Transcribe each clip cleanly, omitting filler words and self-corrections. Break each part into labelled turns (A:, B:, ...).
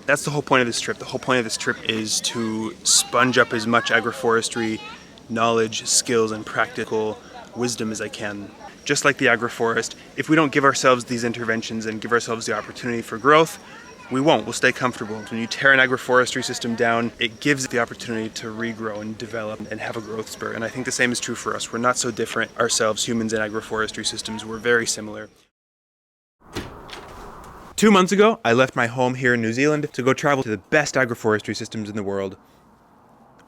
A: That's the whole point of this trip. The whole point of this trip is to sponge up as much agroforestry knowledge, skills, and practical wisdom as I can. Just like the agroforest, if we don't give ourselves these interventions and give ourselves the opportunity for growth, we won't. We'll stay comfortable. When you tear an agroforestry system down, it gives the opportunity to regrow and develop and have a growth spurt. And I think the same is true for us. We're not so different ourselves, humans and agroforestry systems. We're very similar. 2 months ago, I left my home here in New Zealand to go travel to the best agroforestry systems in the world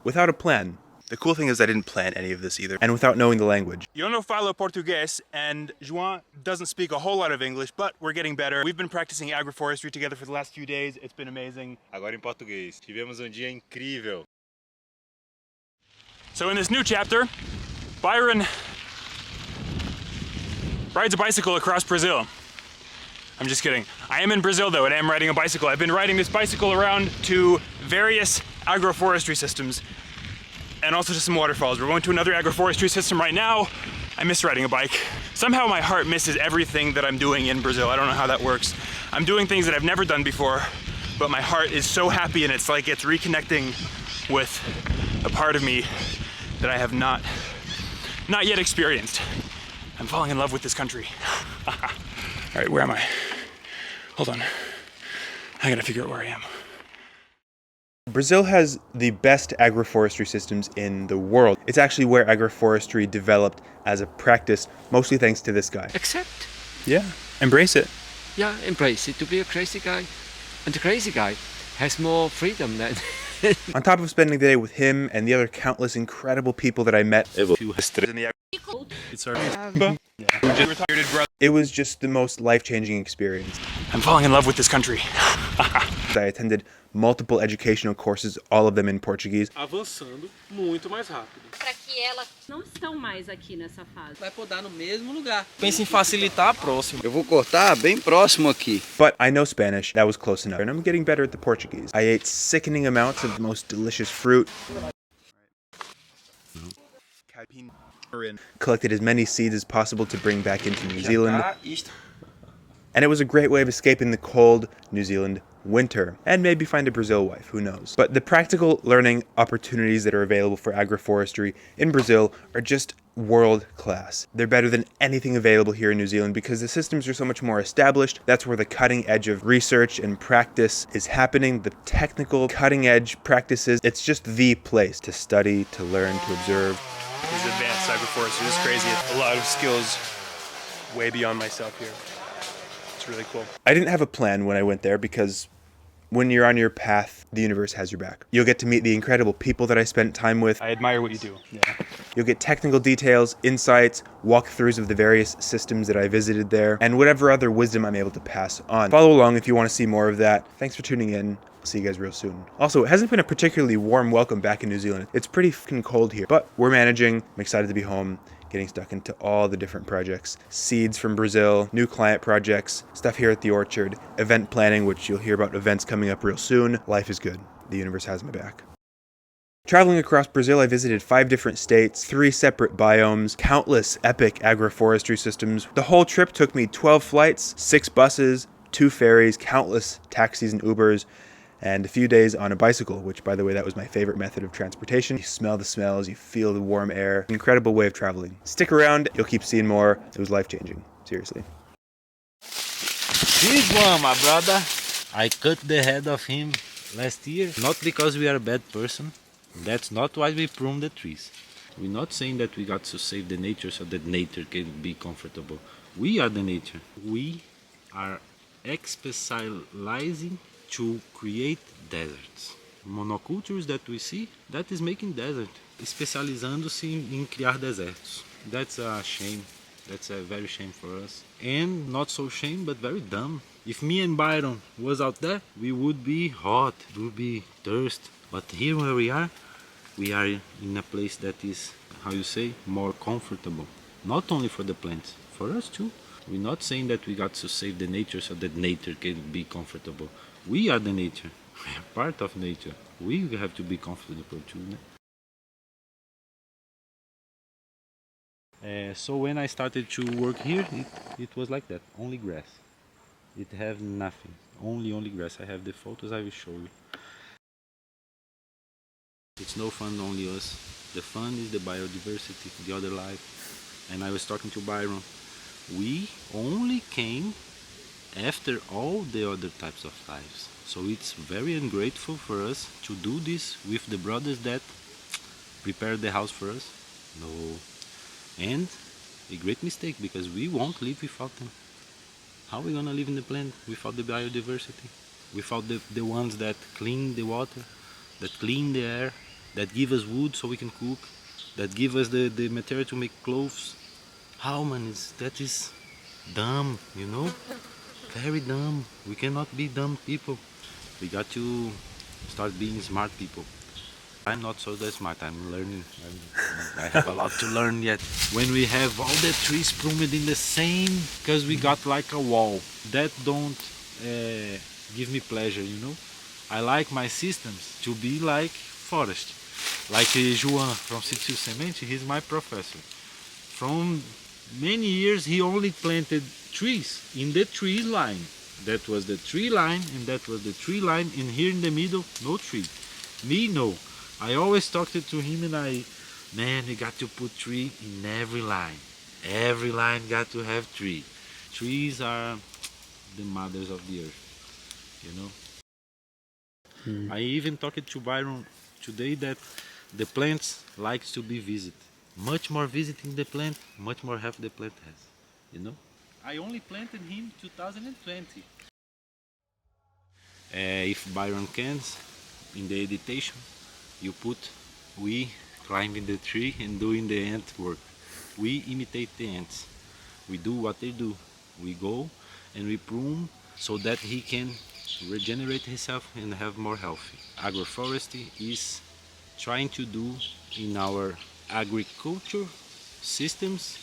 A: without a plan. The cool thing is I didn't plan any of this either, and without knowing the language. Eu não falo português, and João doesn't speak a whole lot of English, but we're getting better. We've been practicing agroforestry together for the last few days. It's been amazing.
B: Agora em português. Tivemos dia incrível.
A: So in this new chapter, Byron rides a bicycle across Brazil. I'm just kidding. I am in Brazil though, and I am riding a bicycle. I've been riding this bicycle around to various agroforestry systems and also to some waterfalls. We're going to another agroforestry system right now. I miss riding a bike. Somehow my heart misses everything that I'm doing in Brazil. I don't know how that works. I'm doing things that I've never done before, but my heart is so happy, and it's like it's reconnecting with a part of me that I have not yet experienced. I'm falling in love with this country. All right, where am I? Hold on. I gotta figure out where I am. Brazil has the best agroforestry systems in the world. It's actually where agroforestry developed as a practice, mostly thanks to this guy.
C: Accept.
A: Yeah, embrace it.
C: Yeah, embrace it. To be a crazy guy. And the crazy guy has more freedom than...
A: On top of spending the day with him and the other countless incredible people that I met, it was just the most life-changing experience. I'm falling in love with this country. I attended multiple educational courses, all of them in Portuguese.
D: Avançando muito mais rápido.
E: Para que elas não estão mais aqui nessa fase.
D: Vai podar no mesmo lugar. Pensa em facilitar a próxima.
F: Eu vou cortar bem próximo aqui.
A: But I know Spanish, that was close enough, and I'm getting better at the Portuguese. I ate sickening amounts of the most delicious fruit. Collected as many seeds as possible to bring back into New Zealand. And it was a great way of escaping the cold New Zealand winter, and maybe find a Brazil wife, who knows. But the practical learning opportunities that are available for agroforestry in Brazil are just world class. They're better than anything available here in New Zealand because the systems are so much more established. That's where the cutting edge of research and practice is happening. The technical cutting edge practices, it's just the place to study, to learn, to observe. This is advanced agroforestry. This is crazy. A lot of skills way beyond myself here. It's really cool. I didn't have a plan when I went there because when you're on your path, the universe has your back. You'll get to meet the incredible people that I spent time with. I admire what you do. Yeah. You'll get technical details, insights, walkthroughs of the various systems that I visited there, and whatever other wisdom I'm able to pass on. Follow along if you want to see more of that. Thanks for tuning in. I'll see you guys real soon. Also, it hasn't been a particularly warm welcome back in New Zealand. It's pretty fucking cold here, but we're managing. I'm excited to be home, getting stuck into all the different projects. Seeds from Brazil, new client projects, stuff here at the orchard, event planning, which you'll hear about events coming up real soon. Life is good. The universe has my back. Traveling across Brazil, I visited 5 different states, 3 separate biomes, countless epic agroforestry systems. The whole trip took me 12 flights, 6 buses, 2 ferries, countless taxis and Ubers, and a few days on a bicycle, which, by the way, that was my favorite method of transportation. You smell the smells, you feel the warm air. Incredible way of traveling. Stick around, you'll keep seeing more. It was life-changing, seriously.
G: This one, my brother, I cut the head of him last year, not because we are a bad person. That's not why we prune the trees. We're not saying that we got to save the nature so that nature can be comfortable. We are the nature. We are specializing to create deserts. Monocultures that we see, that is making desert. Especializando-se em criar desertos. That's a shame. That's a very shame for us. And not so shame, but very dumb. If me and Byron was out there, we would be hot, we would be thirst. But here where we are in a place that is, how you say, more comfortable. Not only for the plants, for us too. We're not saying that we got to save the nature so that nature can be comfortable. We are the nature. We are part of nature. We have to be comfortable too. So when I started to work here, it was like that, only grass. It have nothing. Only grass. I have the photos, I will show you. It's no fun only us. The fun is the biodiversity, the other life. And I was talking to Byron. We only came after all the other types of lives. So it's very ungrateful for us to do this with the brothers that prepared the house for us. No. And a great mistake, because we won't live without them. How are we gonna live in the planet without the biodiversity? Without the ones that clean the water, that clean the air, that give us wood so we can cook, that give us the material to make clothes. How, man? That is dumb, you know? Very dumb. We cannot be dumb people. We got to start being smart people. I'm not so that smart. I'm learning. I have a lot to learn yet. When we have all the trees pruned in the same, because we got like a wall, that don't give me pleasure, you know? I like my systems to be like forest. Like João from Sitio Semente, he's my professor. From many years he only planted trees in the tree line. That was the tree line and that was the tree line, and here in the middle no tree. Me, no. I always talked to him and man, we got to put tree in every line. Every line got to have tree. Trees are the mothers of the earth, you know. I even talked to Byron today that the plants likes to be visited. Much more visiting the plant, much more health the plant has, you know. I only planted him 2020. If Byron can, in the editation, you put we climbing the tree and doing the ant work. We imitate the ants. We do what they do. We go and we prune so that he can regenerate himself and have more healthy. Agroforestry is trying to do in our agriculture systems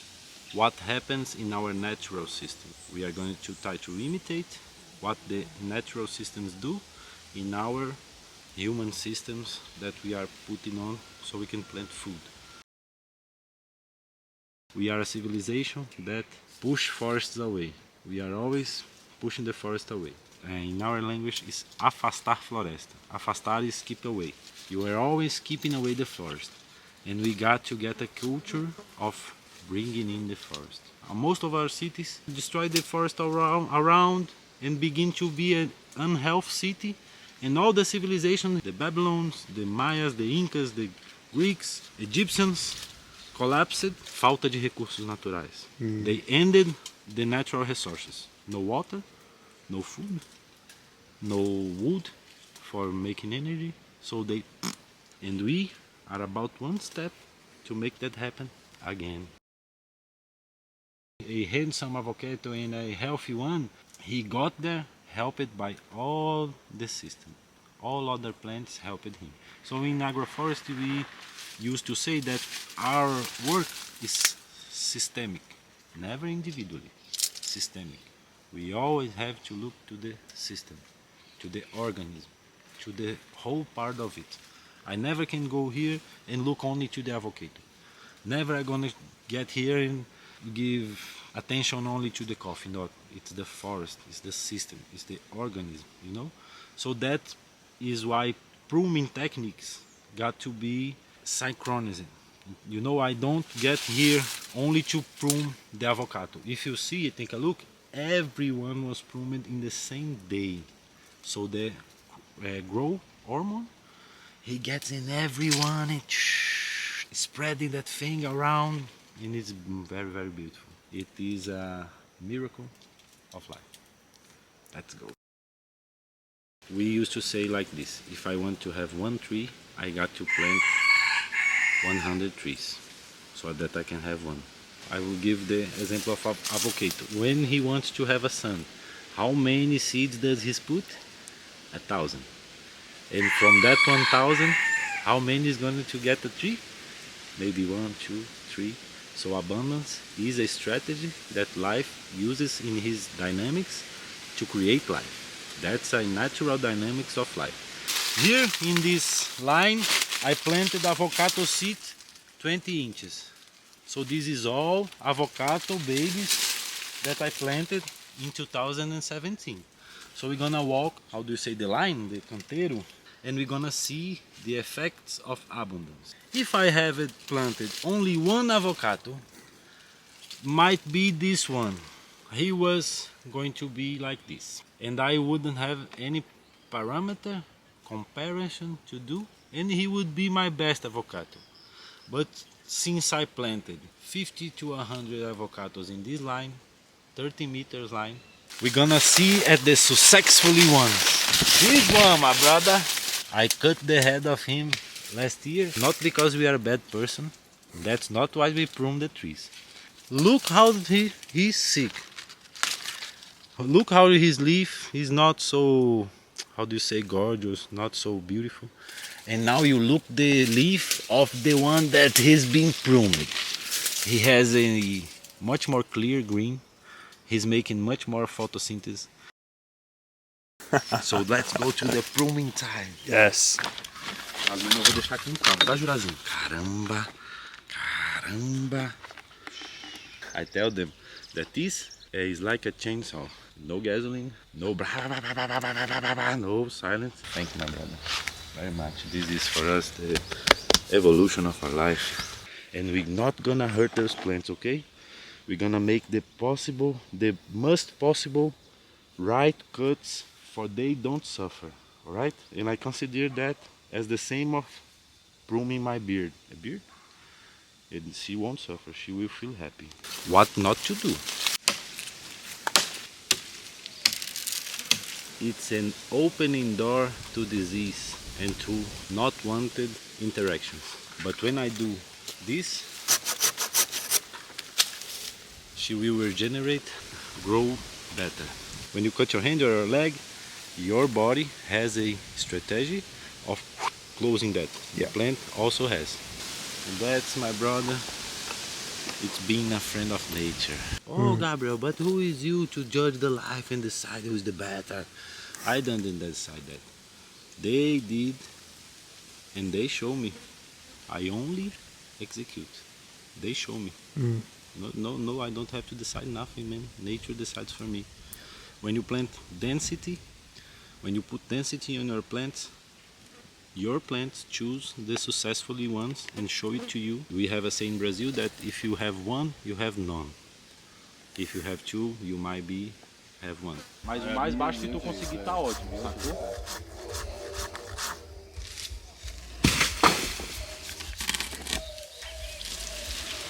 G: what happens in our natural system. We are going to try to imitate what the natural systems do in our human systems that we are putting on so we can plant food. We are a civilization that push forests away. We are always pushing the forest away. In our language is afastar floresta. Afastar is keep away. You are always keeping away the forest. And we got to get a culture of bringing in the forest. Most of our cities destroy the forest around and begin to be an unhealthy city. And all the civilizations, the Babylons, the Mayas, the Incas, the Greeks, Egyptians, collapsed. Falta de recursos naturais. They ended the natural resources. No water, no food, no wood for making energy. So they, and we are about one step to make that happen again. A handsome avocado and a healthy one, he got there helped by all the system. All other plants helped him. So in agroforestry we used to say that our work is systemic, never individually, systemic. We always have to look to the system, to the organism, to the whole part of it. I never can go here and look only to the avocado. Never I'm gonna get here and give attention only to the coffee. No, it's the forest, it's the system, it's the organism, you know? So that is why pruning techniques got to be synchronized. You know, I don't get here only to prune the avocado. If you see it, take a look, everyone was pruned in the same day. So the growth hormone, he gets in everyone and spreading that thing around, and it's very, very beautiful. It is a miracle of life. Let's go. We used to say like this: if I want to have one tree, I got to plant 100 trees so that I can have one. I will give the example of avocado. When he wants to have a son, how many seeds does he put? 1,000. And from that 1,000, how many is going to get a tree? Maybe 1, 2, 3. So abundance is a strategy that life uses in his dynamics to create life. That's a natural dynamics of life. Here in this line, I planted avocado seed 20 inches. So this is all avocado babies that I planted in 2017. So we're gonna walk, how do you say, the line, the canteiro, and we're gonna see the effects of abundance. If I have it planted only one avocado, might be this one. He was going to be like this. And I wouldn't have any parameter, comparison to do, and he would be my best avocado. But since I planted 50 to 100 avocados in this line, 30 meters line, we're gonna see at the successfully ones. This one, my brother, I cut the head of him last year, not because we are a bad person. That's not why we prune the trees. Look how he's sick. Look how his leaf is not so, how do you say, gorgeous, not so beautiful. And now you look the leaf of the one that has been pruned. He has a much more clear green. He's making much more photosynthesis. So let's go to the pruning time.
A: Yes.
G: A linha eu vou deixar aqui no campo, tá, Jurazinho? Caramba, caramba. I tell them that this is like a chainsaw. No gasoline, no no silence. Thank you, my brother, very much. This is for us the evolution of our life. And we're not gonna hurt those plants, okay? We're gonna make the most possible right cuts for they don't suffer, alright? And I consider that as the same of pruning my beard. A beard? And she won't suffer, she will feel happy. What not to do? It's an opening door to disease and to not wanted interactions. But when I do this, she will regenerate, grow better. When you cut your hand or your leg, your body has a strategy of closing that.
A: Yeah.
G: The plant also has. And that's, my brother, it's being a friend of nature. Oh, Gabriel, but who is you to judge the life and decide who's the better? I didn't decide that. They did, and they show me. I only execute. They show me. No, I don't have to decide nothing, man. Nature decides for me. When you plant density, when you put density on your plants choose the successfully ones and show it to you. We have a saying in Brazil that if you have one, you have none. If you have two, you might have one.
D: Mas o mais baixo que tu conseguir tá ótimo, sacou?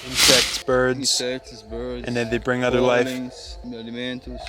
A: Insects, birds,
F: Insectos, birds,
A: and then they bring other life.
F: pollens, alimentos.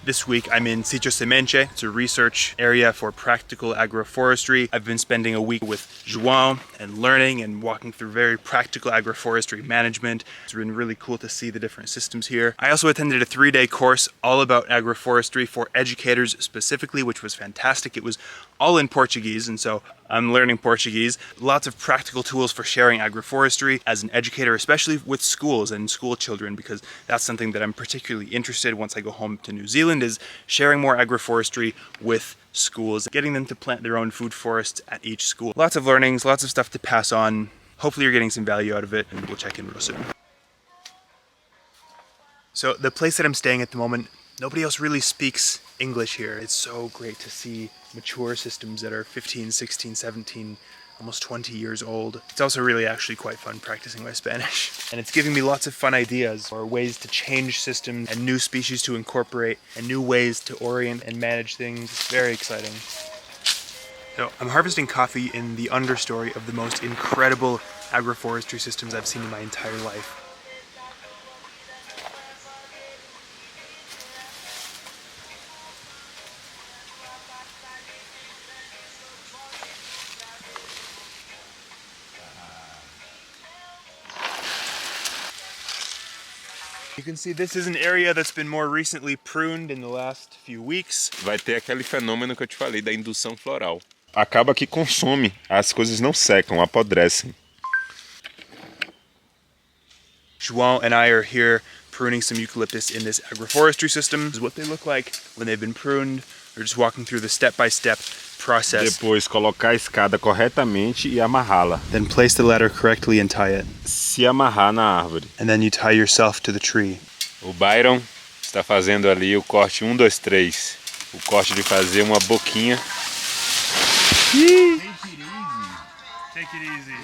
A: This week I'm in Sitio Semente. It's a research area for practical agroforestry. I've been spending a week with João and learning and walking through very practical agroforestry management. It's been really cool to see the different systems here. I also attended a 3-day course all about agroforestry for educators specifically, which was fantastic. It was all in Portuguese, and so I'm learning Portuguese. Lots of practical tools for sharing agroforestry as an educator, especially with schools and school children, because that's something that I'm particularly interested in once I go home to New Zealand, is sharing more agroforestry with schools, getting them to plant their own food forests at each school. Lots of learnings, lots of stuff to pass on. Hopefully you're getting some value out of it, and we'll check in real soon. So the place that I'm staying at the moment, nobody else really speaks English here. It's so great to see mature systems that are 15, 16, 17, almost 20 years old. It's also really actually quite fun practicing my Spanish. And it's giving me lots of fun ideas or ways to change systems and new species to incorporate and new ways to orient and manage things. It's very exciting. So I'm harvesting coffee in the understory of the most incredible agroforestry systems I've seen in my entire life. You can see this is an area that's been more recently pruned in the last few weeks.
B: Vai ter aquele fenômeno que eu te falei da indução floral. Acaba que consome, as coisas não secam, apodrecem.
A: João and I are here pruning some eucalyptus in this agroforestry system. This is what they look like when they've been pruned. We're just walking through the step-by-step process.
H: Depois colocar a escada corretamente e amarrá-la.
A: Then place the ladder correctly and tie it.
H: Se amarrar na árvore.
A: And then you tie yourself to the tree.
B: O Byron está fazendo ali o corte 1, 2, 3. O corte de fazer uma boquinha.
A: Take it easy.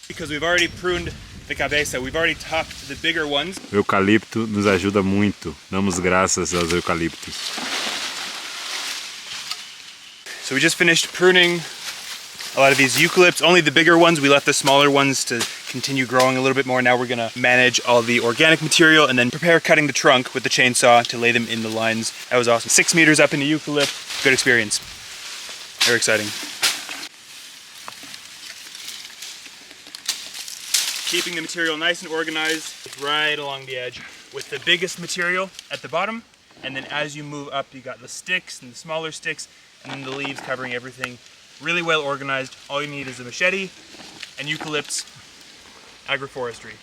A: Because we've already pruned the cabeça, we've already topped the bigger ones.
H: O eucalipto nos ajuda muito. Damos graças aos eucaliptos.
A: So we just finished pruning a lot of these eucalypts, only the bigger ones. We left the smaller ones to continue growing a little bit more. Now we're gonna manage all the organic material and then prepare cutting the trunk with the chainsaw to lay them in the lines. That was awesome. 6 meters up into eucalypt, good experience. Very exciting. Keeping the material nice and organized right along the edge with the biggest material at the bottom, and then as you move up you got the sticks and the smaller sticks and then the leaves covering everything. Really well organized. All you need is a machete and eucalypts agroforestry.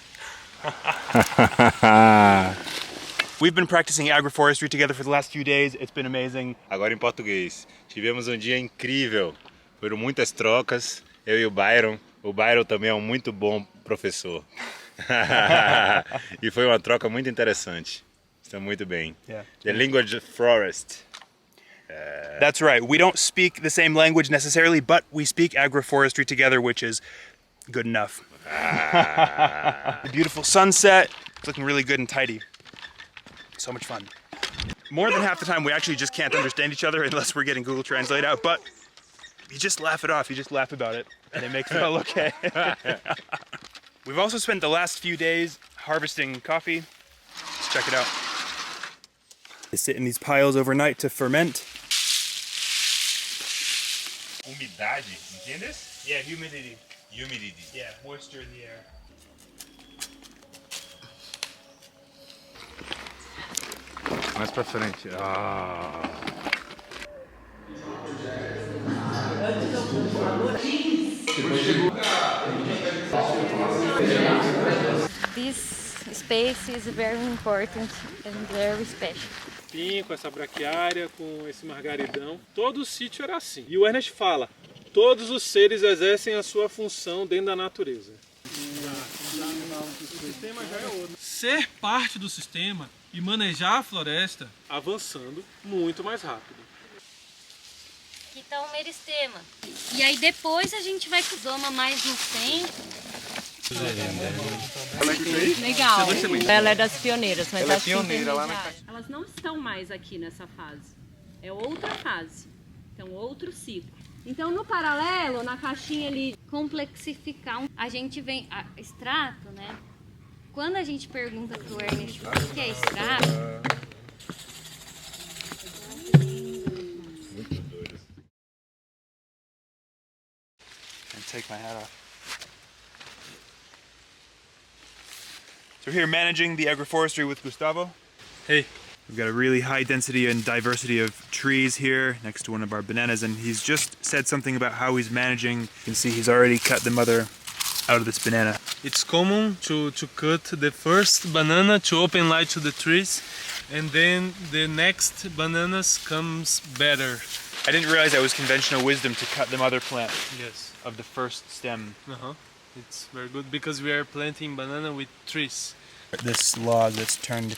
A: We've been practicing agroforestry together for the last few days. It's been amazing.
H: Agora em português. Tivemos dia incrível. Foram muitas trocas. Eu e o Byron. O Byron também é muito bom professor. E foi uma troca muito interessante. Está muito bem.
A: Yeah.
H: The language forest.
A: That's right. We don't speak the same language necessarily, but we speak agroforestry together, which is good enough. The beautiful sunset. It's looking really good and tidy. So much fun. More than half the time we actually just can't understand each other unless we're getting Google Translate out, but you just laugh it off. You just laugh about it and it makes it all okay. We've also spent the last few days harvesting coffee. Let's check it out. They sit in these piles overnight to ferment.
H: Umidade, entendes?
A: Yeah, humidity.
H: Humidity.
A: Yeah, moisture in the air.
D: Mais pra frente. Ah.
I: This space is very important and very special.
J: Com essa braquiária, com esse margaridão. Todo o sítio era assim. E o Ernest fala, todos os seres exercem a sua função dentro da natureza. O sistema já é outro. Ser parte do sistema e manejar a floresta avançando muito mais rápido.
I: Aqui tá o meristema. E aí depois a gente vai com zoma mais no centro.
E: Legal. Ela é das pioneiras, mas
D: Ela é pioneira lá na
E: casa. Elas não estão mais aqui nessa fase. É outra fase. Então, outro ciclo. Então, no paralelo, na caixinha ali,
I: Complexificar. A gente vem... extrato, né? Quando a gente pergunta pro Ernest o que é extrato...
A: And take my hat off. So we're here managing the agroforestry with Gustavo.
J: Hey.
A: We've got a really high density and diversity of trees here next to one of our bananas, and he's just said something about how he's managing. You can see he's already cut the mother out of this banana.
J: It's common to cut the first banana to open light to the trees, and then the next bananas comes better.
A: I didn't realize that was conventional wisdom to cut the mother plant
J: Yes.
A: of the first stem.
J: It's very good because we are planting banana with trees.
A: This log that's turned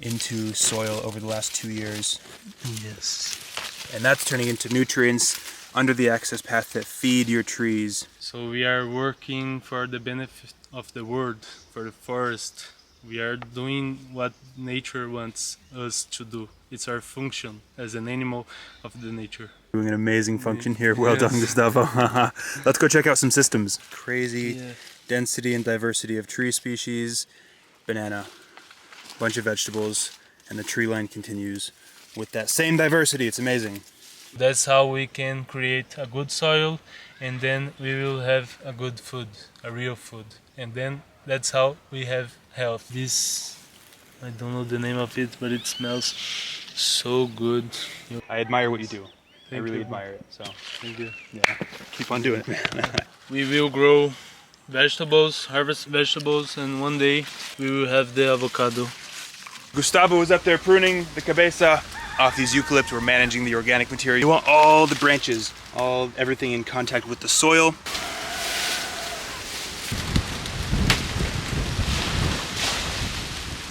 A: into soil over the last 2 years.
J: Yes.
A: And that's turning into nutrients under the access path that feed your trees.
J: So we are working for the benefit of the world, for the forest. We are doing what nature wants us to do. It's our function as an animal of the nature.
A: Doing an amazing function here. Well
J: Yes.
A: done, Gustavo. Let's go check out some systems. Crazy density and diversity of tree species, banana, bunch of vegetables, and the tree line continues with that same diversity. It's amazing.
J: That's how we can create a good soil, and then we will have a good food, a real food. And then that's how we have health. This I don't know the name of it, but it smells so good.
A: I admire what you do. I
J: Thank
A: really
J: you.
A: admire it. So
J: Thank you.
A: yeah, keep on doing it.
J: We will grow vegetables, harvest vegetables, and one day we will have the avocado.
A: Gustavo was up there pruning the cabeza off these eucalypts. We're managing the organic material. You want all the branches, everything in contact with the soil.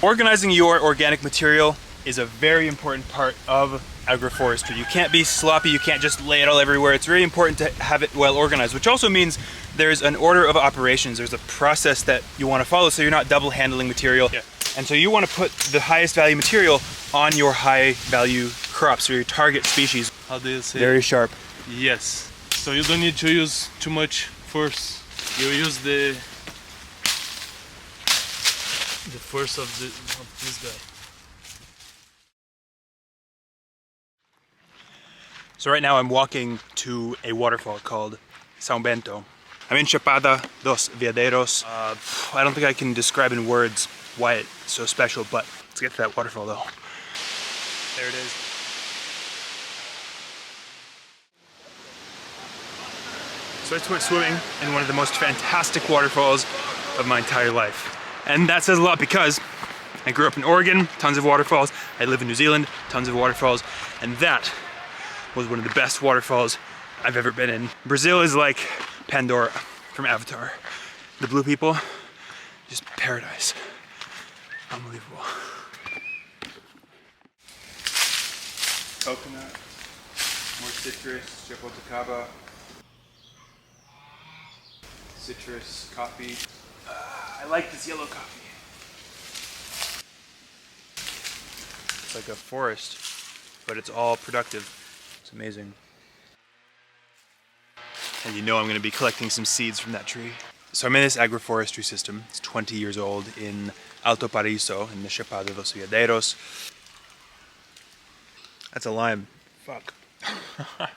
A: Organizing your organic material is a very important part of agroforestry. You can't be sloppy, you can't just lay it all everywhere. It's very important to have it well organized, which also means there's an order of operations. There's a process that you want to follow so you're not double handling material. Yeah. And so you want to put the highest value material on your high value crops or your target species.
J: How do you say?
A: Very sharp.
J: Yes. So you don't need to use too much force. You use the force of this guy.
A: So right now I'm walking to a waterfall called Semente. I'm in Chapada dos Veadeiros. I don't think I can describe in words why it's so special, but let's get to that waterfall though. There it is. So I went swimming in one of the most fantastic waterfalls of my entire life. And that says a lot because I grew up in Oregon, tons of waterfalls. I live in New Zealand, tons of waterfalls. And that was one of the best waterfalls I've ever been in. Brazil is like Pandora from Avatar. The blue people, just paradise. Unbelievable. Coconut, more citrus, Chapada, citrus, coffee. I like this yellow coffee. It's like a forest, but it's all productive. It's amazing. And you know I'm going to be collecting some seeds from that tree. So I'm in this agroforestry system. It's 20 years old in Alto Paraíso in the Chapada dos Veadeiros. That's a lime. Fuck. There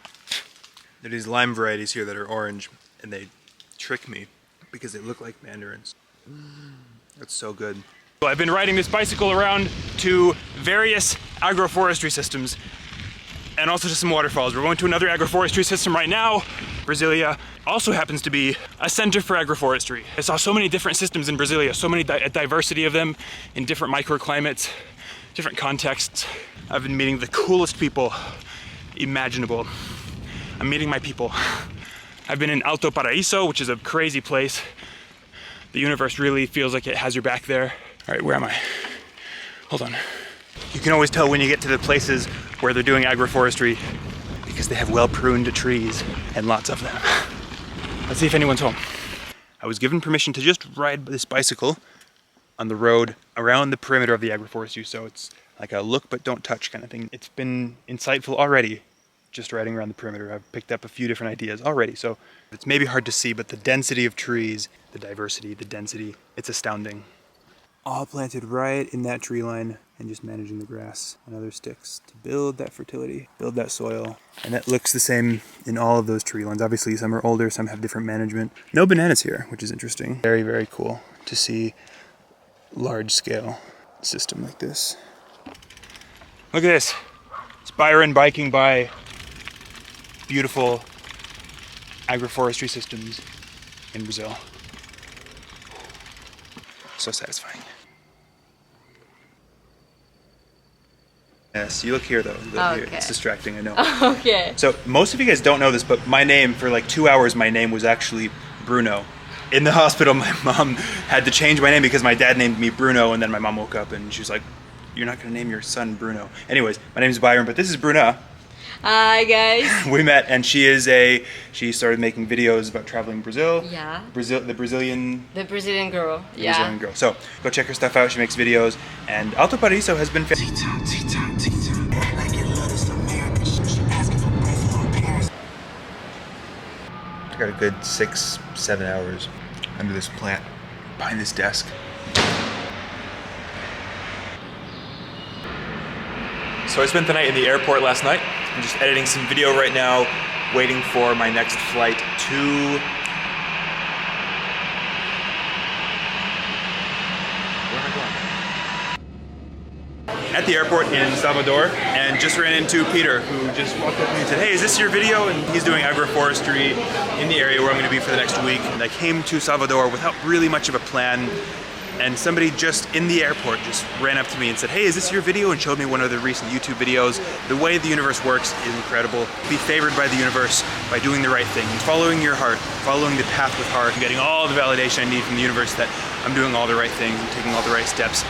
A: are these lime varieties here that are orange, and they trick me because they look like mandarins. That's so good. So I've been riding this bicycle around to various agroforestry systems and also to some waterfalls. We're going to another agroforestry system right now. Brasilia also happens to be a center for agroforestry. I saw so many different systems in Brasilia, so many diversity of them in different microclimates, different contexts. I've been meeting the coolest people imaginable. I'm meeting my people. I've been in Alto Paraíso, which is a crazy place. The universe really feels like it has your back there. All right, where am I? Hold on. You can always tell when you get to the places where they're doing agroforestry because they have well-pruned trees and lots of them. Let's see if anyone's home. I was given permission to just ride this bicycle on the road around the perimeter of the agroforestry, so it's like a look but don't touch kind of thing. It's been insightful already, just riding around the perimeter. I've picked up a few different ideas already, so it's maybe hard to see, but the density of trees, the diversity, the density, it's astounding. All planted right in that tree line and just managing the grass and other sticks to build that fertility, build that soil. And that looks the same in all of those tree lines. Obviously some are older, some have different management. No bananas here, which is interesting. Very, very cool to see large scale system like this. Look at this. It's Byron biking by beautiful agroforestry systems in Brazil. So satisfying. Yes, you look here though. Here. It's distracting, I know.
E: Okay.
A: So most of you guys don't know this, but my name, for like 2 hours, my name was actually Bruno. In the hospital, my mom had to change my name because my dad named me Bruno, and then my mom woke up and she was like, "You're not gonna name your son Bruno." Anyways, my name is Byron, but this is Bruna.
E: Hi guys.
A: We met, and she started making videos about traveling Brazil.
E: Yeah.
A: The Brazilian
E: girl. Yeah.
A: Brazilian girl. So go check her stuff out. She makes videos, and Alto Paraíso has been. I got a good 6-7 hours under this plant, behind this desk. So I spent the night in the airport last night. I'm just editing some video right now, waiting for my next flight to... Where am I going? at the airport in Salvador and just ran into Peter, who just walked up to me and said, hey, is this your video? And he's doing agroforestry in the area where I'm going to be for the next week. And I came to Salvador without really much of a plan, and somebody just in the airport just ran up to me and said, hey, is this your video? And showed me one of the recent YouTube videos. The way the universe works is incredible. Be favored by the universe by doing the right thing, following your heart, following the path with heart, and getting all the validation I need from the universe that I'm doing all the right things and taking all the right steps.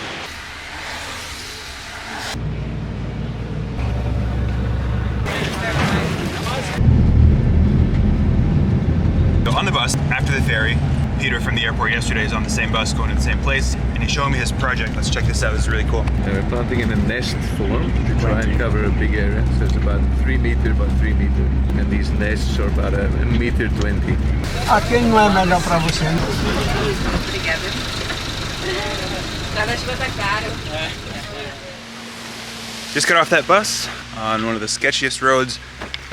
A: So on the bus, after the ferry, Peter from the airport yesterday is on the same bus going to the same place, and he's showing me his project. Let's check this out, it's really cool.
K: We're planting in a nest form to try and cover a big area. So it's about 3 meters by 3 meters. And these nests are about a meter 20.
L: Aqui não é melhor para você.
E: Obrigada. Guarda-chuva tá caro.
A: Just got off that bus on one of the sketchiest roads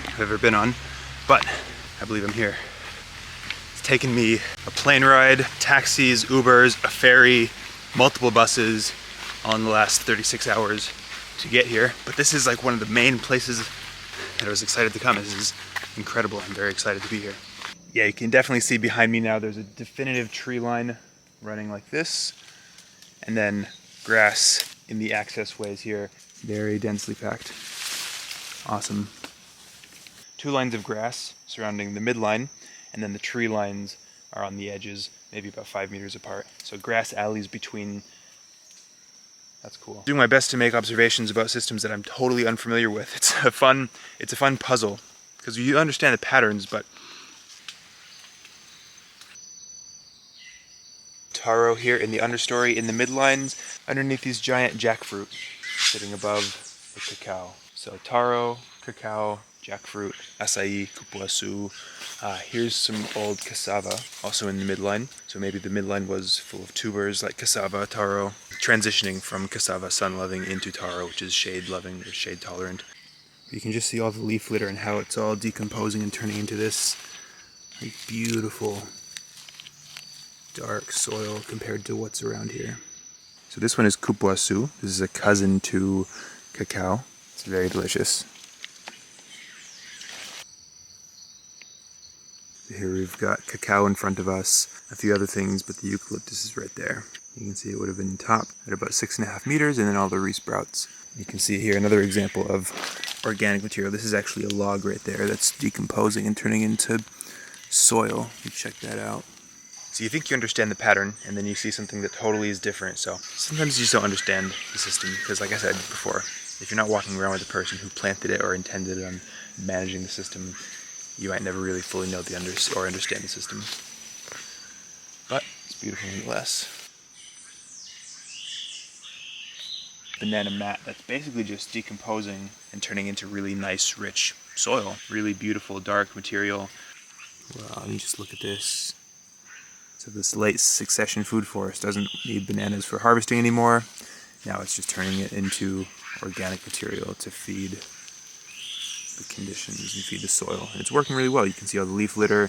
A: I've ever been on, but I believe I'm here. Taken me a plane ride, taxis, Ubers, a ferry, multiple buses on the last 36 hours to get here. But this is like one of the main places that I was excited to come. This is incredible. I'm very excited to be here. Yeah, you can definitely see behind me now there's a definitive tree line running like this, and then grass in the access ways here. Very densely packed. Awesome. 2 lines of grass surrounding the midline, and then the tree lines are on the edges, maybe about 5 meters apart. So grass alleys between. That's cool. Doing my best to make observations about systems that I'm totally unfamiliar with. It's a fun puzzle, because you understand the patterns, but taro here in the understory, in the midlines, underneath these giant jackfruit sitting above the cacao. So taro, cacao, jackfruit, acai, cupuaçu. Here's some old cassava, also in the midline. So maybe the midline was full of tubers like cassava, taro, transitioning from cassava sun-loving into taro, which is shade-loving or shade-tolerant. You can just see all the leaf litter and how it's all decomposing and turning into this like, beautiful dark soil compared to what's around here. So this one is cupuaçu. This is a cousin to cacao. It's very delicious. Here we've got cacao in front of us, a few other things, but the eucalyptus is right there. You can see it would have been top at about 6.5 meters, and then all the resprouts. You can see here another example of organic material. This is actually a log right there that's decomposing and turning into soil. You check that out. So you think you understand the pattern, and then you see something that totally is different. So sometimes you just don't understand the system, because like I said before, if you're not walking around with the person who planted it or intended on managing the system, you might never really fully know or understand the system. But it's beautiful nonetheless. Banana mat that's basically just decomposing and turning into really nice, rich soil. Really beautiful, dark material. Wow, you just look at this. So this late succession food forest doesn't need bananas for harvesting anymore. Now it's just turning it into organic material to feed the conditions and feed the soil. And it's working really well. You can see all the leaf litter,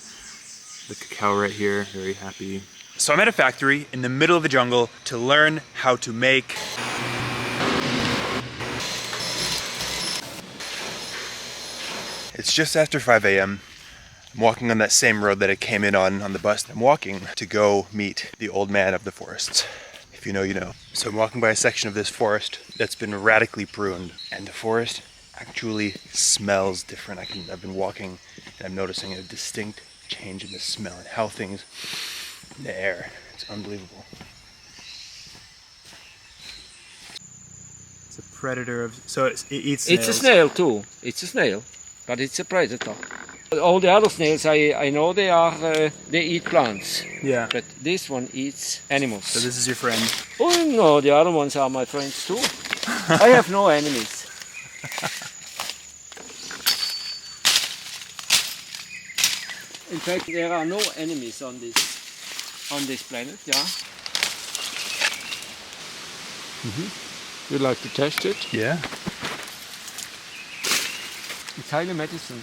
A: the cacao right here, very happy. So I'm at a factory in the middle of the jungle to learn how to make It's just after 5 a.m. I'm walking on that same road that I came in on the bus. I'm walking to go meet the old man of the forests. If you know, you know. So I'm walking by a section of this forest that's been radically pruned, and the forest actually smells different. I've been walking and I'm noticing a distinct change in the smell and how things in the air. It's unbelievable. It's a predator of, so it eats snails.
C: It's a snail too. It's a snail, but it's a predator. All the other snails, I know they eat plants.
A: Yeah.
C: But this one eats animals.
A: So this is your friend?
C: Oh no, the other ones are my friends too. I have no enemies. In fact, there are no enemies on this planet. Yeah. You'd like to test it?
A: Yeah.
C: It's highly medicinal.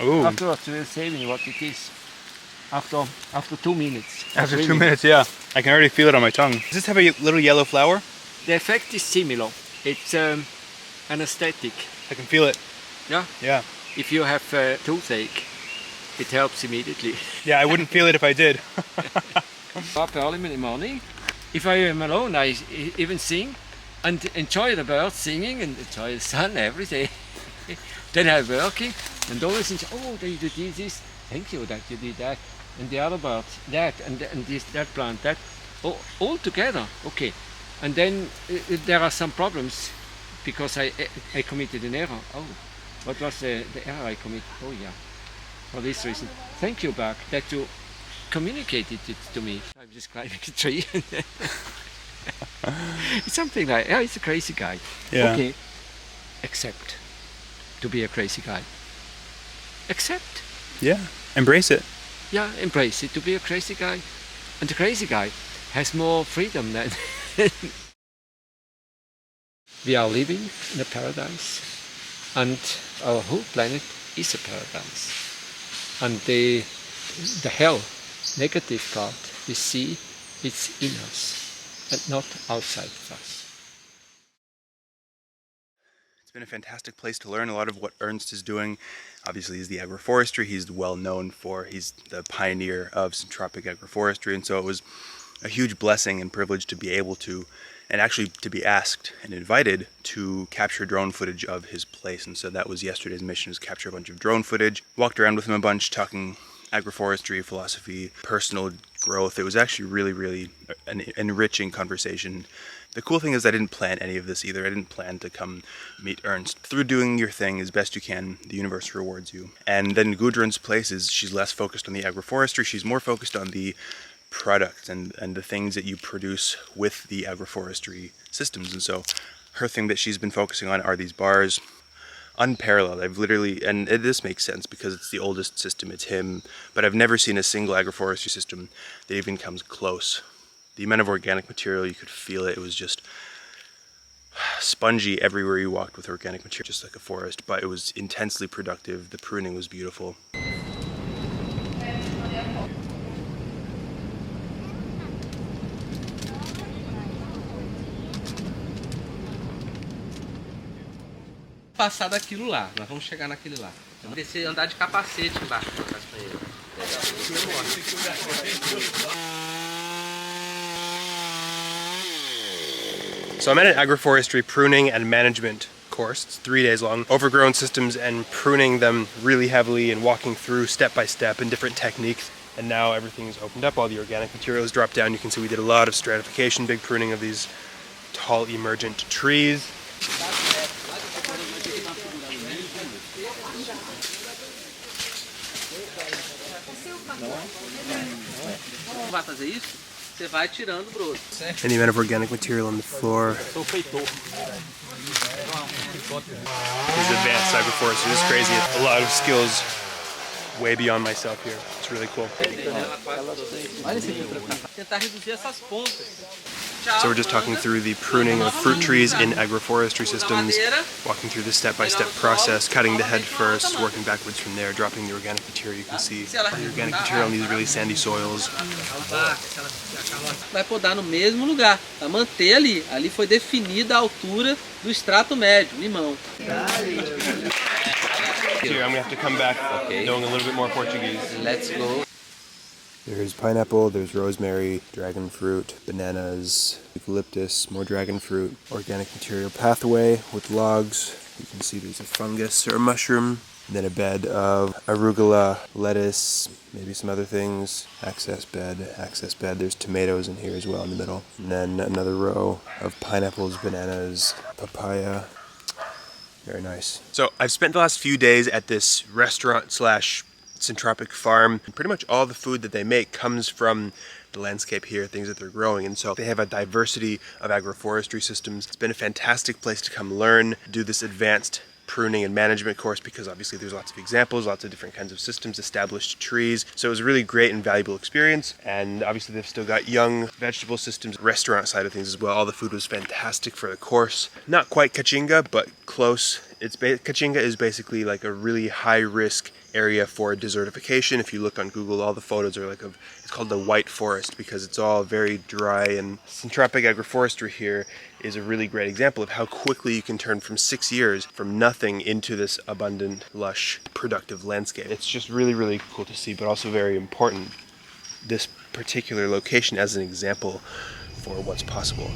A: Ooh.
C: Afterwards, we'll say me what it is. After 2 minutes.
A: After 2 minutes, yeah. I can already feel it on my tongue. Does this have a little yellow flower?
C: The effect is similar. It's anesthetic.
A: I can feel it.
C: Yeah.
A: Yeah.
C: If you have toothache, it helps immediately.
A: Yeah, I wouldn't feel it if I did.
C: Up early in the morning. If I am alone, I even sing and enjoy the birds singing and enjoy the sun every day. Then I'm working and always think, oh, they did this. Thank you that you did that. And the other bird, that, and this, that plant, that. All together, okay. And then there are some problems because I committed an error. Oh, what was the error I committed? Oh yeah, for this reason. Thank you, Buck, that you communicated it to me. I'm just climbing a tree. It's something like, yeah, it's a crazy guy.
A: Yeah.
C: Okay, accept to be a crazy guy. Accept.
A: Yeah, embrace it.
C: Yeah, embrace it to be a crazy guy. And the crazy guy has more freedom than... We are living in a paradise, and our whole planet is a paradise. And the hell, negative part, we see it's in us and not outside of us.
A: It's been a fantastic place to learn a lot of what Ernst is doing. Obviously, he's the agroforestry. He's well known for, he's the pioneer of syntropic agroforestry, and so it was a huge blessing and privilege to be able to, and actually to be asked and invited to capture drone footage of his place. And so that was yesterday's mission, is capture a bunch of drone footage. Walked around with him a bunch, talking agroforestry, philosophy, personal growth. It was actually really, really an enriching conversation. The cool thing is I didn't plan any of this either. I didn't plan to come meet Ernst. Through doing your thing as best you can, the universe rewards you. And then Godrun's place is, she's less focused on the agroforestry, she's more focused on the product and the things that you produce with the agroforestry systems. And so her thing that she's been focusing on are these bars. Unparalleled. I've literally, and this makes sense because it's the oldest system, it's him, but I've never seen a single agroforestry system that even comes close. The amount of organic material, you could feel it. It was just spongy everywhere you walked with organic material, just like a forest, but it was intensely productive. The pruning was beautiful.
M: Passar daquilo lá, nós vamos chegar naquele lá. Descer, andar de capacete embaixo pra trás pra ele.
A: So I'm at an agroforestry pruning and management course. It's 3 days long. Overgrown systems and pruning them really heavily and walking through step by step and different techniques. And now everything's opened up, all the organic materials dropped down. You can see we did a lot of stratification, big pruning of these tall emergent trees.
M: Vai fazer isso? Você vai tirando o broto.
A: And the amount of organic material on the floor.
M: Sou feitor.
A: This is advanced agroforestry. This is crazy. A lot of skills way beyond myself here. It's really cool.
M: Tentar reduzir essas pontas.
A: So we're just talking through the pruning of fruit trees in agroforestry systems, walking through the step-by-step process, cutting the head first, working backwards from there, dropping the organic material. You can see the organic material in these really sandy soils.
M: Vai podar no mesmo lugar, para manter ali. Ali foi definida a altura do extrato médio, limão.
A: Here, I'm going to have to come back knowing a little bit more Portuguese.
M: Let's go.
A: There's pineapple, there's rosemary, dragon fruit, bananas, eucalyptus, more dragon fruit, organic material pathway with logs. You can see there's a fungus or a mushroom. And then a bed of arugula, lettuce, maybe some other things. Access bed. There's tomatoes in here as well in the middle. And then another row of pineapples, bananas, papaya. Very nice. So I've spent the last few days at this restaurant slash syntropic farm. Pretty much all the food that they make comes from the landscape here, things that they're growing, and so they have a diversity of agroforestry systems. It's been a fantastic place to come learn, do this advanced pruning and management course, because obviously there's lots of examples, lots of different kinds of systems, established trees. So it was a really great and valuable experience. And obviously they've still got young vegetable systems, restaurant side of things as well. All the food was fantastic for the course. Not quite Cachinga, but close Caatinga is basically like a really high risk area for desertification. If you look on Google, all the photos are it's called the white forest because it's all very dry, and Syntropic Agroforestry here is a really great example of how quickly you can turn from 6 years from nothing into this abundant, lush, productive landscape. It's just really, really cool to see, but also very important, this particular location as an example for what's possible.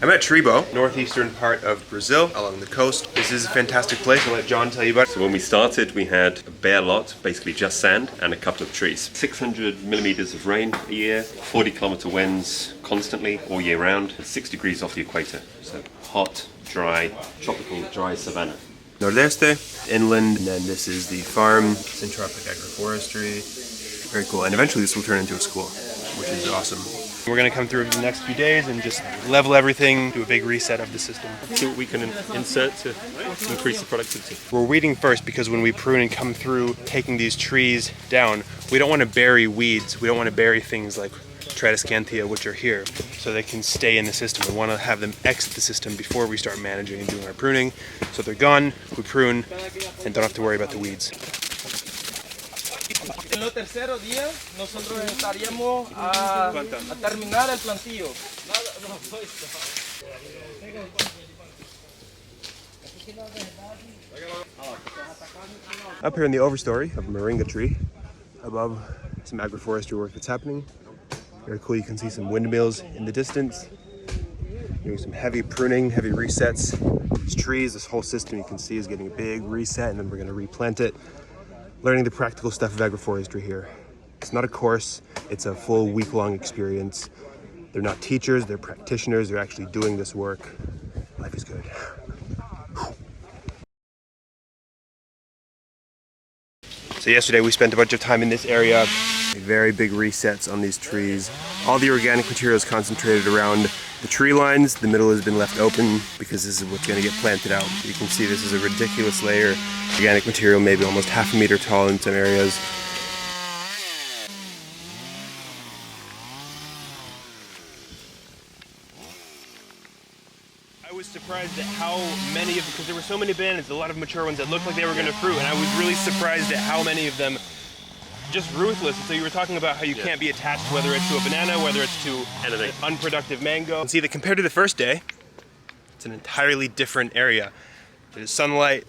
A: I'm at TRiiBO, northeastern part of Brazil, along the coast. This is a fantastic place. I'll let John tell you about it.
N: So when we started, we had a bare lot, basically just sand, and a couple of trees. 600 millimeters of rain a year, 40-kilometer winds constantly, all year round, 6 degrees off the equator. So hot, dry, tropical, dry savanna.
A: Nordeste, inland, and then this is the farm, Syntropic Agroforestry. Very cool, and eventually this will turn into a school, which is awesome. We're going to come through the next few days and just level everything, do a big reset of the system.
N: See what we can insert to increase the productivity.
A: We're weeding first because when we prune and come through taking these trees down, we don't want to bury weeds. We don't want to bury things like Tradescanthia, which are here, so they can stay in the system. We want to have them exit the system before we start managing and doing our pruning. So they're gone, we prune, and don't have to worry about the weeds.
O: En el tercer día nosotros estaríamos a terminar el plantío.
A: Up here in the overstory of a moringa tree, above some agroforestry work that's happening. Very cool, you can see some windmills in the distance. Doing some heavy pruning, heavy resets. These trees, this whole system you can see is getting a big reset, and then we're gonna replant it. Learning the practical stuff of agroforestry here. It's not a course, it's a full week-long experience. They're not teachers, they're practitioners, they're actually doing this work. Life is good. So yesterday we spent a bunch of time in this area. Very big resets on these trees. All the organic material is concentrated around the tree lines. The middle has been left open because this is what's going to get planted out. You can see this is a ridiculous layer. Organic material maybe almost half a meter tall in some areas. I was surprised at how many of, because there were so many bananas, a lot of mature ones that looked like they were going to fruit, and I was really surprised at how many of them just ruthless. And so you were talking about how you can't be attached, whether it's to a banana, whether it's to an unproductive mango. And see that compared to the first day, it's an entirely different area. There's sunlight.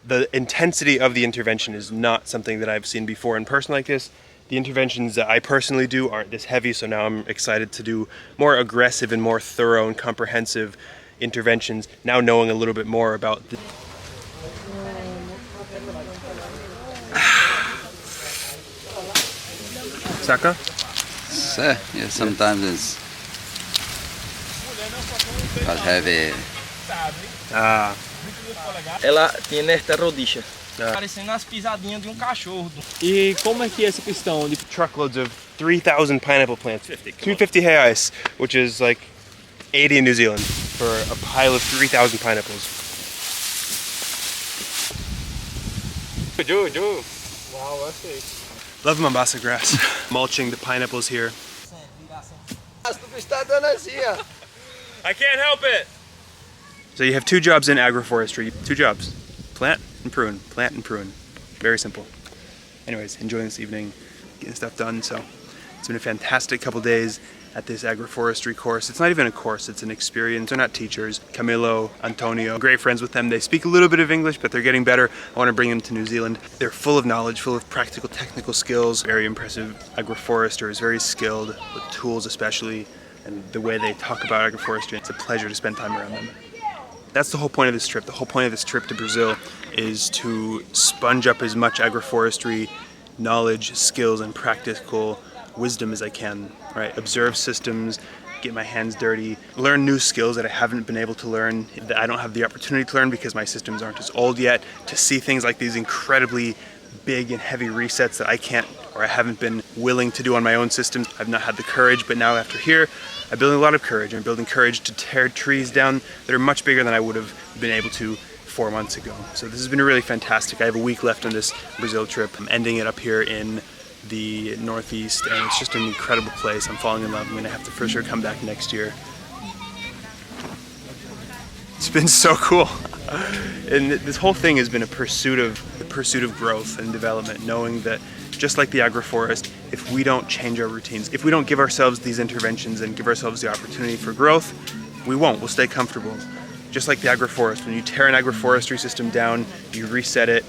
A: The intensity of the intervention is not something that I've seen before in person like this. The interventions that I personally do aren't this heavy, so now I'm excited to do more aggressive and more thorough and comprehensive interventions, now knowing a little bit more about the Saka?
F: Yeah, sometimes it's heavy.
O: Ela tem esta rodilha. Parecendo as pisadinhas de cachorro.
A: E como é que é essa questão de truckloads of 3,000 pineapple plants? 250 reais, which is like 80 in New Zealand for a pile of 3,000 pineapples.
B: Joe. Wow, that's
A: Love Mombasa grass. Mulching the pineapples here.
B: I can't help it.
A: So you have 2 jobs in agroforestry. 2 jobs. Plant and prune. Plant and prune. Very simple. Anyways, enjoying this evening, getting stuff done. So it's been a fantastic couple days at this agroforestry course. It's not even a course, it's an experience. They're not teachers. Camilo, Antonio, great friends with them. They speak a little bit of English, but they're getting better. I want to bring them to New Zealand. They're full of knowledge, full of practical, technical skills. Very impressive agroforesters, very skilled with tools especially, and the way they talk about agroforestry. It's a pleasure to spend time around them. That's the whole point of this trip. The whole point of this trip to Brazil is to sponge up as much agroforestry knowledge, skills, and practical wisdom as I can, right? Observe systems, get my hands dirty, learn new skills that I haven't been able to learn, that I don't have the opportunity to learn because my systems aren't as old yet, to see things like these incredibly big and heavy resets that I can't or I haven't been willing to do on my own systems. I've not had the courage, but now after here, I'm building a lot of courage. I'm building courage to tear trees down that are much bigger than I would have been able to 4 months ago. So this has been really fantastic. I have a week left on this Brazil trip. I'm ending it up here in the Northeast, and it's just an incredible place. I'm falling in love. I'm going to have to for sure come back next year. It's been so cool. And this whole thing has been a pursuit of growth and development, knowing that just like the agroforest, if we don't change our routines, if we don't give ourselves these interventions and give ourselves the opportunity for growth, we won't. We'll stay comfortable. Just like the agroforest, when you tear an agroforestry system down, you reset it,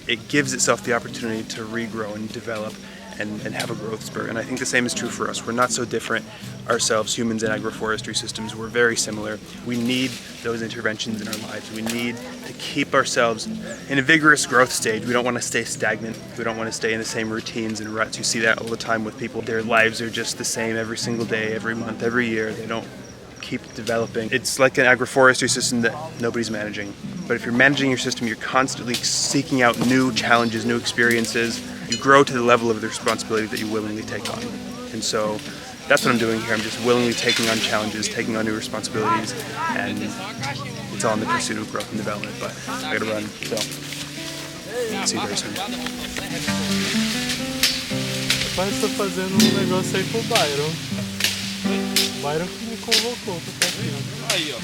A: it gives itself the opportunity to regrow and develop and have a growth spurt. And I think the same is true for us. We're not so different ourselves, humans and agroforestry systems. We're very similar. We need those interventions in our lives. We need to keep ourselves in a vigorous growth stage. We don't want to stay stagnant. We don't want to stay in the same routines and ruts. You see that all the time with people. Their lives are just the same every single day, every month, every year. They don't keep developing. It's like an agroforestry system that nobody's managing. But if you're managing your system, you're constantly seeking out new challenges, new experiences. You grow to the level of the responsibility that you willingly take on. And so that's what I'm doing here. I'm just willingly taking on challenges, taking on new responsibilities, and it's all in the pursuit of growth and development. But I gotta run, so see you very soon.
J: Pai, estou fazendo negócio aí pro Byron. Byron que me convocou pra estar aqui.
O: Aí, ó.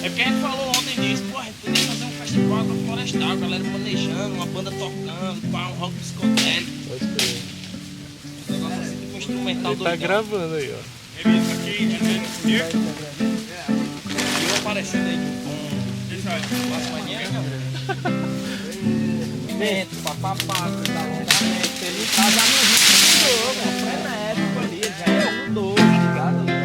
O: É porque a gente falou ontem disso, pô, a gente podia fazer um festival agroforestal, a galera planejando, uma banda tocando, pá, um rock psicodélico.
J: Pode crer.
O: Um negócio assim, tipo um instrumental
J: Ele tá gravando aí, ó.
O: E eu aparecendo aí com as manhãs, vento, papapá, ele tá já no ritmo do jogo, frenético ali, já mudou, tá ligado?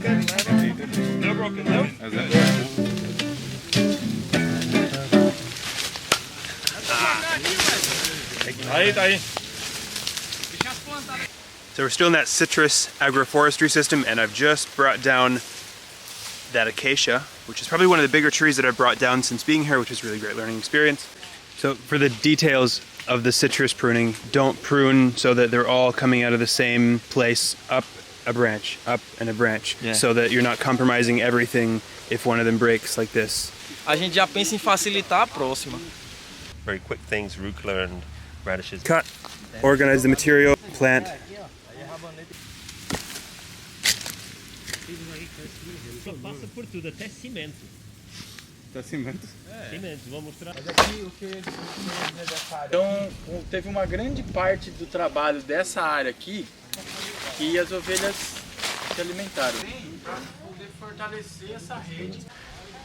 O: No broken, no?
A: Aí. So we're still in that citrus agroforestry system, and I've just brought down that acacia, which is probably one of the bigger trees that I've brought down since being here, which is a really great learning experience. So for the details of the citrus pruning, don't prune so that they're all coming out of the same place, up a branch, up and a branch, so that you're not compromising everything if one of them breaks like this.
O: A gente já pensa em facilitar a próxima.
N: Very quick things, rucola and radishes.
A: Cut, organize the material, plant.
P: Passa por tudo, até cimento.
D: Até cimento?
P: Cimento, vou mostrar.
D: Mas aqui o que eles então, teve uma grande parte do trabalho dessa área aqui que as ovelhas se alimentaram. Para poder fortalecer essa rede.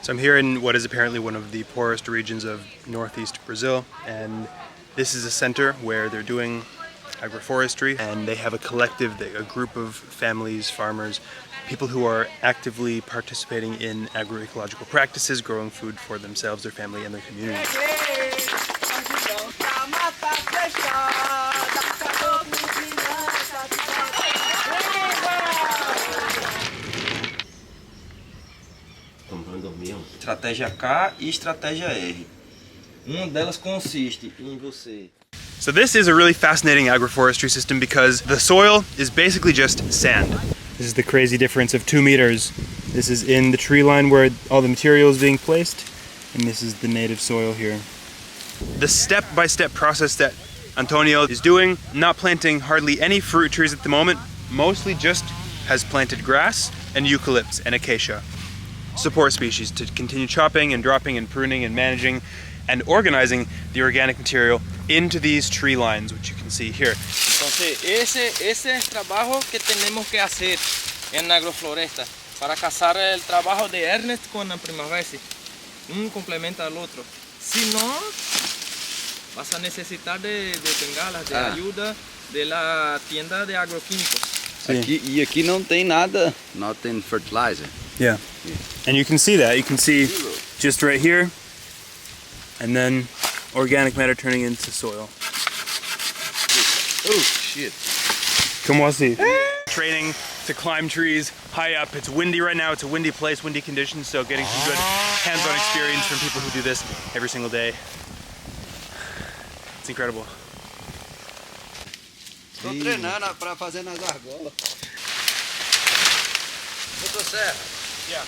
A: So I'm here in what is apparently one of the poorest regions of northeast Brazil, and this is a center where they're doing agroforestry, and they have a collective, a group of families, farmers, people who are actively participating in agroecological practices, growing food for themselves, their family, and their community.
O: Estratégia K e estratégia R. Uma delas consiste em você.
A: So this is a really fascinating agroforestry system because the soil is basically just sand. This is the crazy difference of 2 meters. This is in the tree line where all the material is being placed, and this is the native soil here. The step-by-step process that Antonio is doing, not planting hardly any fruit trees at the moment, mostly just has planted grass and eucalyptus and acacia. Support species to continue chopping and dropping and pruning and managing and organizing the organic material into these tree lines, which you can see here.
O: Entonces, ese es el trabajo que tenemos que hacer en la agrofloresta para casar el trabajo de Ernst con la primavera. Un complementa al otro. Si no, vas a necesitar de bengalas, de ayuda de la tienda de agroquímicos.
F: Aqui, aqui não tem nada, nothing fertilizer.
A: Yeah. And you can see that. You can see just right here, and then organic matter turning into soil.
F: Oh, shit.
A: Como assim? Training to climb trees high up. It's windy right now. It's a windy place, windy conditions, so getting some good hands-on experience from people who do this every single day. It's incredible.
F: Estou treinando para fazer nas argolas. Motosserra.
O: Yeah.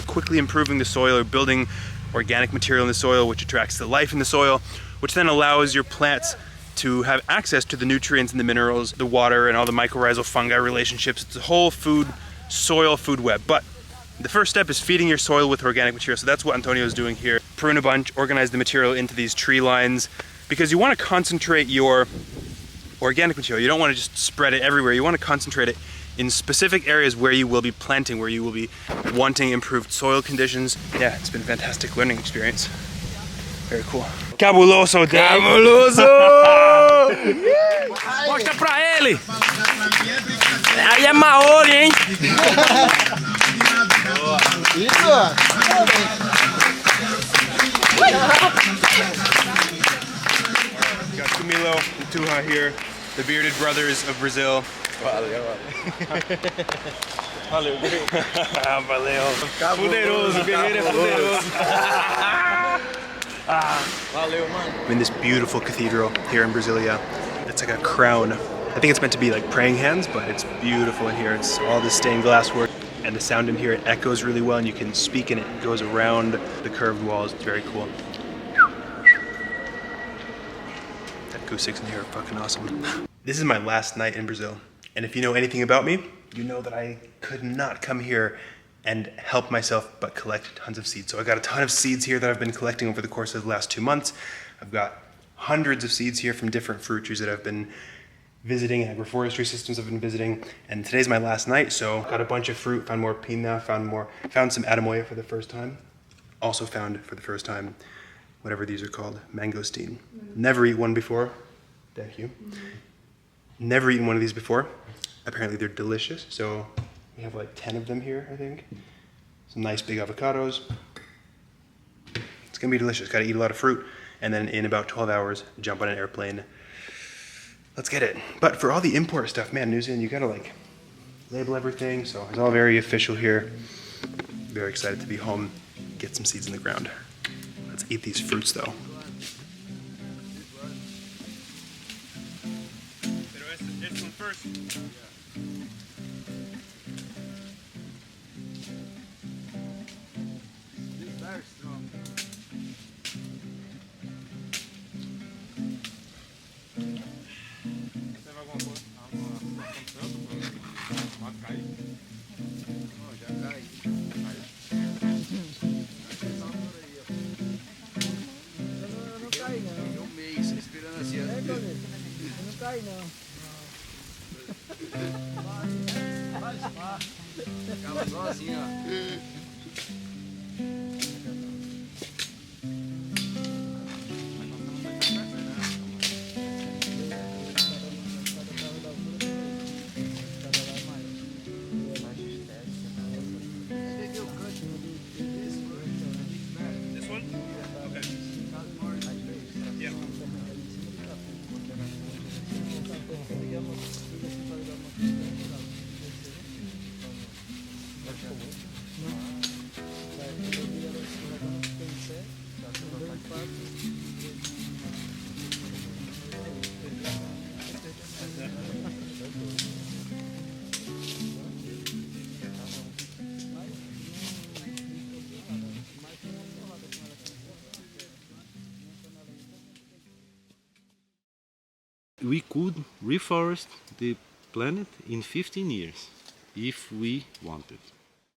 A: Quickly improving the soil or building organic material in the soil, which attracts the life in the soil, which then allows your plants to have access to the nutrients and the minerals, the water, and all the mycorrhizal fungi relationships. It's a whole soil food web. But the first step is feeding your soil with organic material. So that's what Antonio is doing here. Prune a bunch, organize the material into these tree lines, because you want to concentrate your organic material. You don't want to just spread it everywhere. You want to concentrate it in specific areas where you will be planting, where you will be wanting improved soil conditions. Yeah, it's been a fantastic learning experience. Very cool. Cabuloso day!
O: Cabuloso! Mostra pra ele! Aí é Maori, hein?
A: Got Camilo and Turra here, the bearded brothers of Brazil.
O: Valeu.
A: Valeu.
O: Poderoso, guerreiro é poderoso. Valeu, mano.
A: I'm in this beautiful cathedral here in Brasilia. It's like a crown. I think it's meant to be like praying hands, but it's beautiful in here. It's all this stained glass work, and the sound in here, it echoes really well, and you can speak and it goes around the curved walls. It's very cool. That acoustics in here are fucking awesome. This is my last night in Brazil, and if you know anything about me, you know that I could not come here and help myself but collect tons of seeds. So I got a ton of seeds here that I've been collecting over the course of the last 2 months. I've got hundreds of seeds here from different fruit trees that I've been visiting, agroforestry systems I've been visiting, and today's my last night, so got a bunch of fruit, found more pina, found some ademoya for the first time. Also found for the first time, whatever these are called, mangosteen. Never eaten one before. Thank you. Never eaten one of these before. Apparently they're delicious, so we have like 10 of them here, I think. Some nice big avocados. It's gonna be delicious. Gotta eat a lot of fruit, and then in about 12 hours, jump on an airplane. Let's get it. But for all the import stuff, man, New Zealand, you gotta like label everything, so it's all very official here. Very excited to be home, get some seeds in the ground. Let's eat these fruits though.
G: We could reforest the planet in 15 years if we wanted.